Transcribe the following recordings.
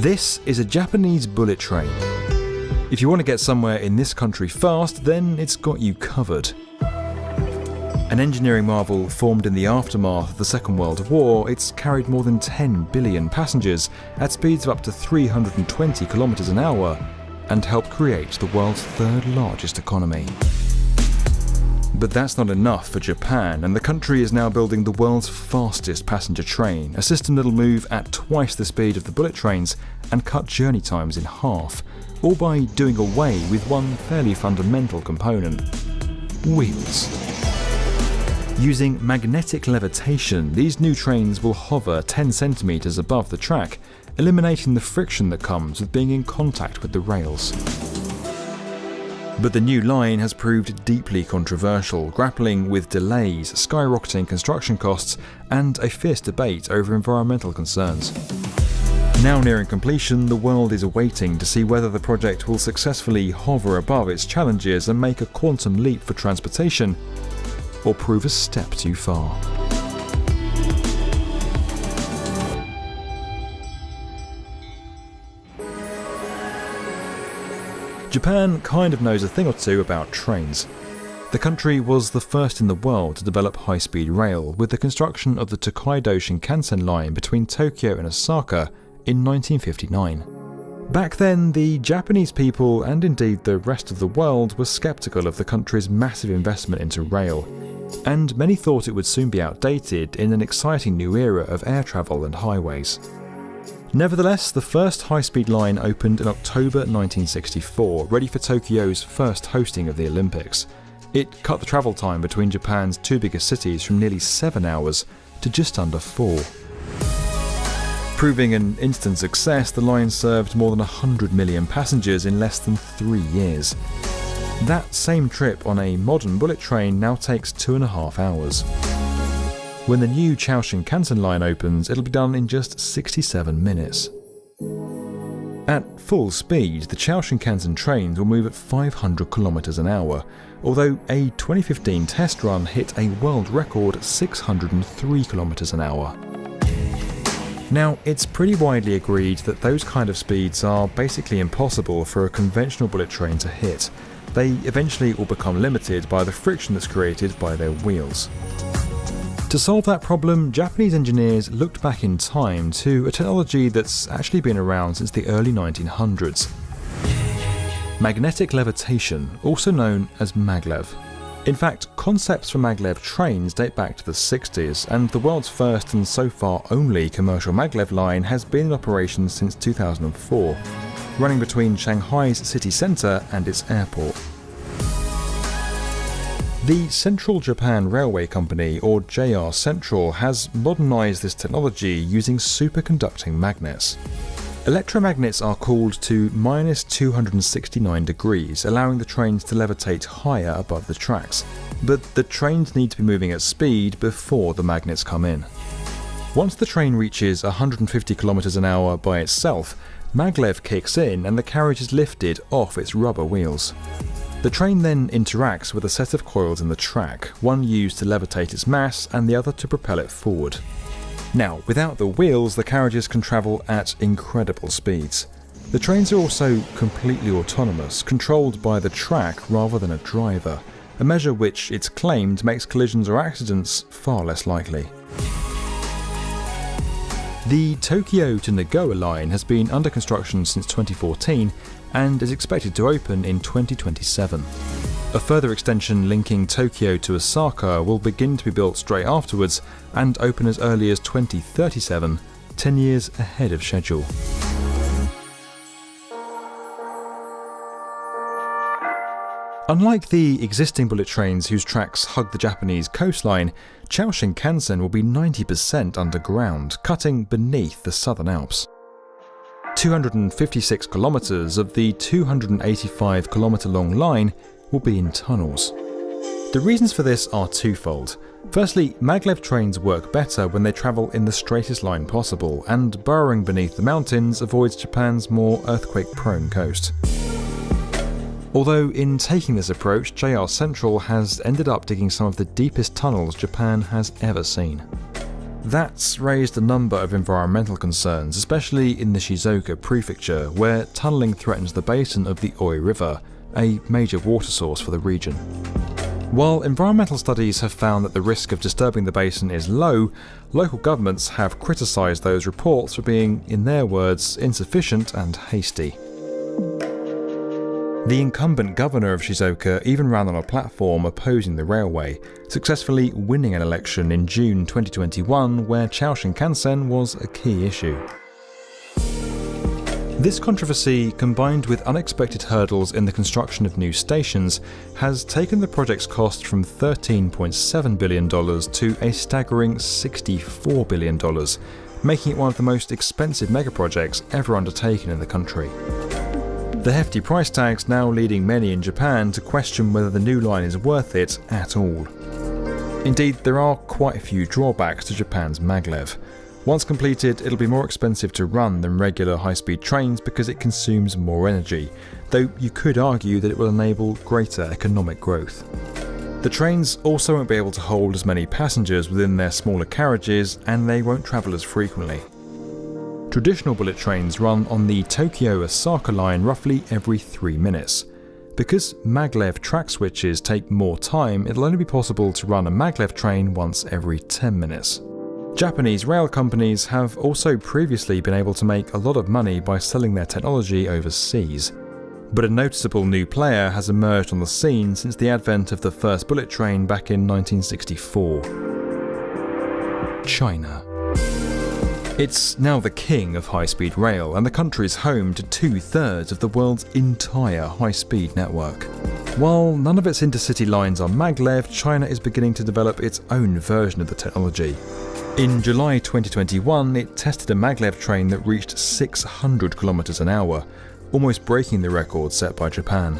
This is a Japanese bullet train. If you want to get somewhere in this country fast, then it's got you covered. An engineering marvel formed in the aftermath of the Second World War, it's carried more than 10 billion passengers at speeds of up to 320 kilometers an hour and helped create the world's third largest economy. But that's not enough for Japan, and the country is now building the world's fastest passenger train, a system that'll move at twice the speed of the bullet trains and cut journey times in half, all by doing away with one fairly fundamental component: wheels. Using magnetic levitation, these new trains will hover 10 centimeters above the track, eliminating the friction that comes with being in contact with the rails. But the new line has proved deeply controversial, grappling with delays, skyrocketing construction costs, and a fierce debate over environmental concerns. Now nearing completion, the world is waiting to see whether the project will successfully hover above its challenges and make a quantum leap for transportation, or prove a step too far. Japan kind of knows a thing or two about trains. The country was the first in the world to develop high-speed rail with the construction of the Tokaido Shinkansen line between Tokyo and Osaka in 1959. Back then, the Japanese people, and indeed the rest of the world, were sceptical of the country's massive investment into rail, and many thought it would soon be outdated in an exciting new era of air travel and highways. Nevertheless, the first high-speed line opened in October 1964, ready for Tokyo's first hosting of the Olympics. It cut the travel time between Japan's two biggest cities from nearly 7 hours to just under 4. Proving an instant success, the line served more than 100 million passengers in less than 3 years. That same trip on a modern bullet train now takes 2.5 hours. When the new Chao Shinkansen line opens, it'll be done in just 67 minutes. At full speed, the Chao Shinkansen trains will move at 500 kilometers an hour, although a 2015 test run hit a world record at 603 kilometers an hour. Now, it's pretty widely agreed that those kind of speeds are basically impossible for a conventional bullet train to hit. They eventually will become limited by the friction that's created by their wheels. To solve that problem, Japanese engineers looked back in time to a technology that's actually been around since the early 1900s. Magnetic levitation, also known as maglev. In fact, concepts for maglev trains date back to the 60s, and the world's first and so far only commercial maglev line has been in operation since 2004, running between Shanghai's city centre and its airport. The Central Japan Railway Company, or JR Central, has modernised this technology using superconducting magnets. Electromagnets are cooled to -269 degrees, allowing the trains to levitate higher above the tracks. But the trains need to be moving at speed before the magnets come in. Once the train reaches 150 km an hour by itself, maglev kicks in and the carriage is lifted off its rubber wheels. The train then interacts with a set of coils in the track, one used to levitate its mass and the other to propel it forward. Now, without the wheels, the carriages can travel at incredible speeds. The trains are also completely autonomous, controlled by the track rather than a driver, a measure which, it's claimed, makes collisions or accidents far less likely. The Tokyo to Nagoya line has been under construction since 2014 and is expected to open in 2027. A further extension linking Tokyo to Osaka will begin to be built straight afterwards and open as early as 2037, 10 years ahead of schedule. Unlike the existing bullet trains whose tracks hug the Japanese coastline, Chao Shinkansen will be 90% underground, cutting beneath the Southern Alps. 256 kilometers of the 285 kilometer long line will be in tunnels. The reasons for this are twofold. Firstly, maglev trains work better when they travel in the straightest line possible, and burrowing beneath the mountains avoids Japan's more earthquake-prone coast. Although in taking this approach, JR Central has ended up digging some of the deepest tunnels Japan has ever seen. That's raised a number of environmental concerns, especially in the Shizuoka prefecture, where tunnelling threatens the basin of the Oi River, a major water source for the region. While environmental studies have found that the risk of disturbing the basin is low, local governments have criticised those reports for being, in their words, insufficient and hasty. The incumbent governor of Shizuoka even ran on a platform opposing the railway, successfully winning an election in June 2021 where Chao Shinkansen was a key issue. This controversy, combined with unexpected hurdles in the construction of new stations, has taken the project's cost from $13.7 billion to a staggering $64 billion, making it one of the most expensive megaprojects ever undertaken in the country. The hefty price tags now leading many in Japan to question whether the new line is worth it at all. Indeed, there are quite a few drawbacks to Japan's maglev. Once completed, it'll be more expensive to run than regular high-speed trains because it consumes more energy, though you could argue that it will enable greater economic growth. The trains also won't be able to hold as many passengers within their smaller carriages, and they won't travel as frequently. Traditional bullet trains run on the Tokyo-Osaka line roughly every 3 minutes. Because maglev track switches take more time, it'll only be possible to run a maglev train once every 10 minutes. Japanese rail companies have also previously been able to make a lot of money by selling their technology overseas. But a noticeable new player has emerged on the scene since the advent of the first bullet train back in 1964. China. It's now the king of high-speed rail, and the country is home to 2/3 of the world's entire high-speed network. While none of its intercity lines are maglev, China is beginning to develop its own version of the technology. In July 2021, it tested a maglev train that reached 600 km an hour, almost breaking the record set by Japan.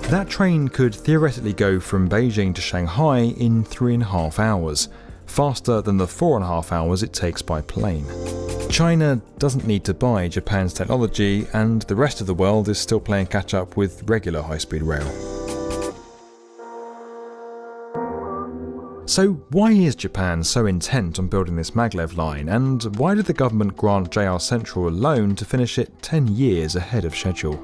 That train could theoretically go from Beijing to Shanghai in 3.5 hours, faster than the 4.5 hours it takes by plane. China doesn't need to buy Japan's technology, and the rest of the world is still playing catch up with regular high-speed rail. So why is Japan so intent on building this maglev line, and why did the government grant JR Central a loan to finish it 10 years ahead of schedule?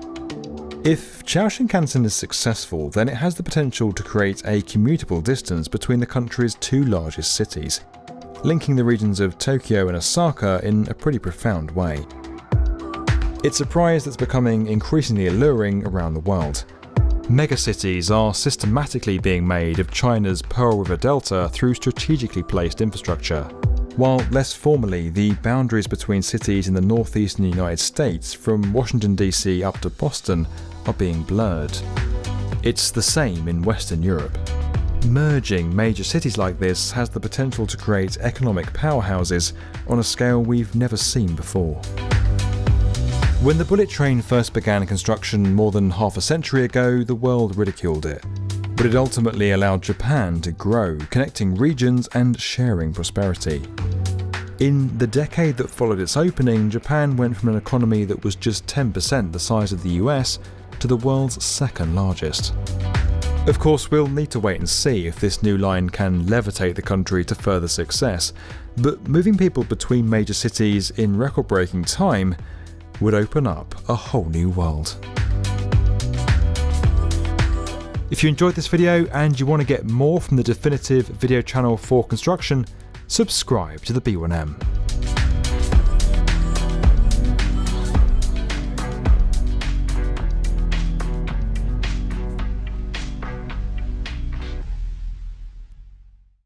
If Chao Shinkansen is successful, then it has the potential to create a commutable distance between the country's two largest cities, linking the regions of Tokyo and Osaka in a pretty profound way. It's a prize that's becoming increasingly alluring around the world. Megacities are systematically being made of China's Pearl River Delta through strategically placed infrastructure, while less formally the boundaries between cities in the northeastern United States, from Washington DC up to Boston, are being blurred. It's the same in Western Europe. Merging major cities like this has the potential to create economic powerhouses on a scale we've never seen before. When the bullet train first began construction more than half a century ago, the world ridiculed it. But it ultimately allowed Japan to grow, connecting regions and sharing prosperity. In the decade that followed its opening, Japan went from an economy that was just 10% the size of the US to the world's second largest. Of course, we'll need to wait and see if this new line can levitate the country to further success, but moving people between major cities in record-breaking time would open up a whole new world. If you enjoyed this video and you want to get more from the definitive video channel for construction, subscribe to the B1M.